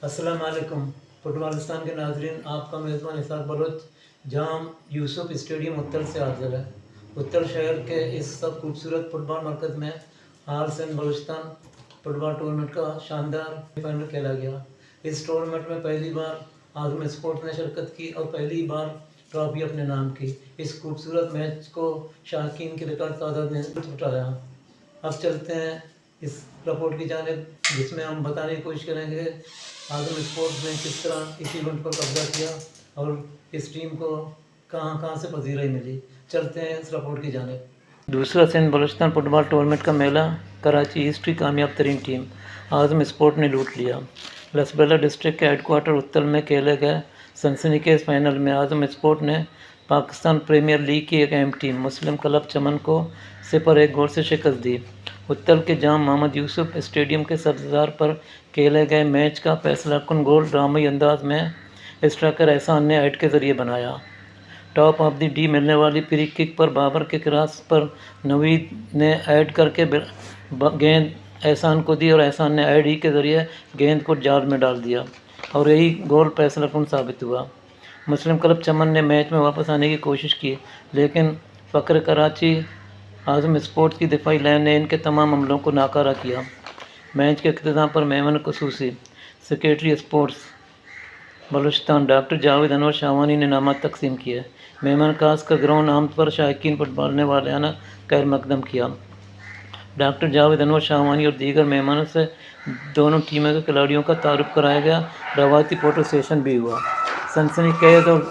अस्सलाम वालेकुम। फुटबॉलिस्तान के नाजरीन, आपका मेज़बान इसाक बलोच जाम यूसुफ स्टेडियम उत्तर से हाजिर है। उत्तर शहर के इस सब खूबसूरत फुटबॉल मरकज़ में हाल सिंध बलूचिस्तान फुटबॉल टूर्नामेंट का शानदार फाइनल खेला गया। इस टूर्नामेंट में पहली बार आज़म स्पोर्ट्स ने शिरकत की और पहली बार ट्रॉफी अपने नाम की। इस खूबसूरत मैच को शायकीन की रिकॉर्ड तादाद ने उठाया। अब चलते हैं इस रिपोर्ट की जानिब, जिसमें हम बताने की कोशिश करेंगे आज़म स्पोर्ट्स ने किस तरह इस इवेंट पर कब्जा किया और इस टीम को कहां कहां से पजीराई मिली। चलते हैं इस रिपोर्ट की जानिब। दूसरा सिंध बलूचिस्तान फुटबॉल टूर्नामेंट का मेला कराची ईस्ट की कामयाब तरीन टीम आज़म स्पोर्ट ने लूट लिया। लसबेला डिस्ट्रिक्ट के हेडक्वार्टर उत्तल में खेले गए सनसनीखेज फाइनल में आज़म स्पोर्ट ने पाकिस्तान प्रीमियर लीग की एक अहम टीम मुस्लिम क्लब चमन को 0-1 गोल से शिकस्त दी। उत्तल के जाम मोहम्मद यूसुफ स्टेडियम के सब्ज़ार पर खेले गए मैच का फैसलाकुन गोल ड्रामाई अंदाज में स्ट्राइकर एहसान ने हेड के ज़रिए बनाया। टॉप ऑफ द डी मिलने वाली फ्री किक पर बाबर के क्रॉस पर नवीद ने ऐड करके गेंद एहसान को दी और एहसान ने ऐड ही के ज़रिए गेंद को जाल में डाल दिया और यही गोल फैसलाकुन साबित हुआ। मुस्लिम क्लब चमन ने मैच में वापस आने की कोशिश की, लेकिन फ़क्र कराची आज़म स्पोर्ट्स की दिफाई लाइन ने इनके तमाम हमलों को नाकारा किया। मैच के इख्तिताम पर मेहमान खुसूसी secretary sports Balochistan doctor Javed Anwar Shahwani ने इनामात तकसीम किए। मेहमान खास का ग्राउंड आम पर शायकीन फुटबॉल ने वालियाना खैर मकदम किया। डॉक्टर जावेद अनवर शाहवानी और दीगर मेहमानों से दोनों टीमों के खिलाड़ियों का तारुफ कराया गया। रवायती फोटो सेशन भी हुआ। सनसनीखेज और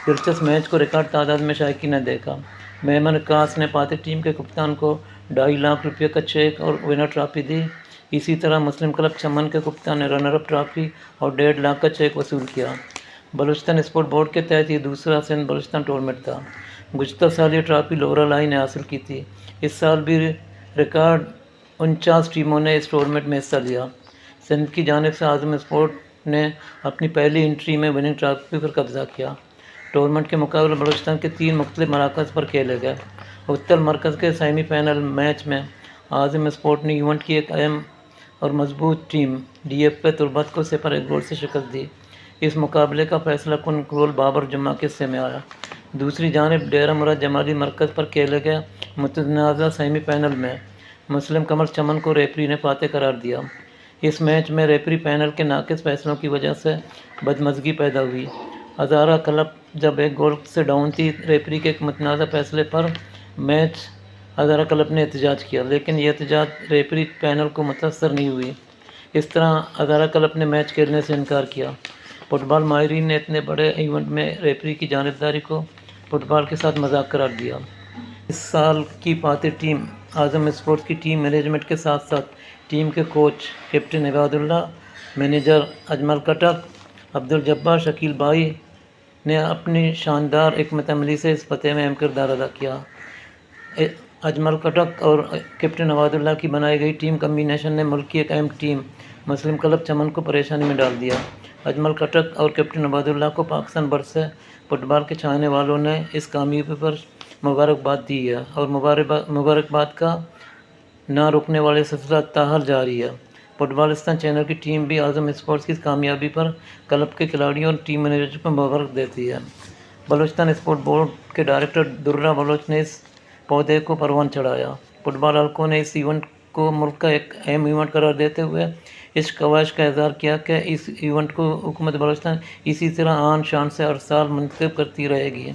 दिलचस्प मैच को रिकॉर्ड तादाद में शायकीन ने देखा। मेहमान कास ने पाती टीम के कप्तान को 2.5 लाख रुपये का चेक और विनर ट्रॉफी दी। इसी तरह मुस्लिम क्लब चमन के कप्तान ने रनर अप ट्रॉफी और 1.5 लाख का चेक वसूल किया। बलूचिस्तान स्पोर्ट बोर्ड के तहत ये दूसरा सिंध बलूचिस्तान टूर्नामेंट था। गुज़श्ता साल ये ट्रॉफी लोरा लाई ने हासिल की थी। इस साल भी रिकॉर्ड 49 टीमों ने इस टूर्नामेंट में हिस्सा लिया। सिंध की जानिब से आज़म स्पोर्ट ने अपनी पहली एंट्री में विनिंग ट्रॉफी पर कब्जा किया। टूर्नामेंट के मुकाबले बलूचिस्तान के 3 मुख्तलिफ मराकज़ पर खेले गए। उत्तर मरकज़ के सेमीफाइनल मैच में आज़म स्पोर्ट ने इवेंट की एक अहम और मजबूत टीम DFP तुर्बत को 0-1 गोल से शिकस्त दी। इस मुकाबले का फैसला कुन गोल बाबर जुम्मा के हिस्से में आया। दूसरी जानिब डेरा मुराद जमाली मरकज़ पर खेले गए मुतनाज़ा सेमीफाइनल में मुस्लिम कमर चमन को रेफरी ने फातेह करार दिया। इस मैच में रेफरी पैनल के नाक़िस फैसलों की वजह से बदमज़गी पैदा हुई। हज़ारा क्लब जब 1 गोल से डाउन थी, रेफरी के एक मुतनाज़ा फैसले पर मैच हज़ारा क्लब ने एहतजाज किया, लेकिन यह एहतजाज रेफरी पैनल को मुतासर नहीं हुई। इस तरह हज़ारा क्लब ने मैच खेलने से इनकार किया। फुटबॉल माहिरीन ने इतने बड़े इवेंट में रेफरी की जानिबदारी को फुटबॉल के साथ मजाक करार दिया। इस साल की फातिह टीम आज़म स्पोर्ट्स की टीम मैनेजमेंट के साथ साथ टीम के coach captain Ibadullah, manager Ajmal Cuttack, Abdul Jabbar, Shakeel भाई ने अपनी शानदार हिकमत अमली से इस फतेह में अहम किरदार अदा किया। अजमल कटक और कैप्टन इबादुल्लाह की बनाई गई टीम कम्बिनेशन ने मुल्क की एक अहम टीम मुस्लिम क्लब चमन को परेशानी में डाल दिया। अजमल कटक और कैप्टन इबादुल्लाह को पाकिस्तान भर से फुटबॉल के चाहने वालों ने इस कामयाबी पर मुबारकबाद दी है और मुबारकबाद का ना रुकने वाले सिलसिला ताहल जारी है। फुटबॉलिस्तान चैनल की टीम भी आज़म स्पोर्ट्स की कामयाबी पर क्लब के खिलाड़ियों और टीम मैनेजर को मुबारक देती है। बलूचिस्तान स्पोर्ट बोर्ड के डायरेक्टर दुर्रा बलोच ने इस पौधे को परवान चढ़ाया। फुटबॉल हलकों ने इस इवेंट को मुल्क का एक अहम इवेंट करार देते हुए इस ख्वाहिश का इज़हार किया कि इस इवेंट को हुकूमत बलूचिस्तान इसी तरह आन शान से हर साल मुंतखब करती रहेगी।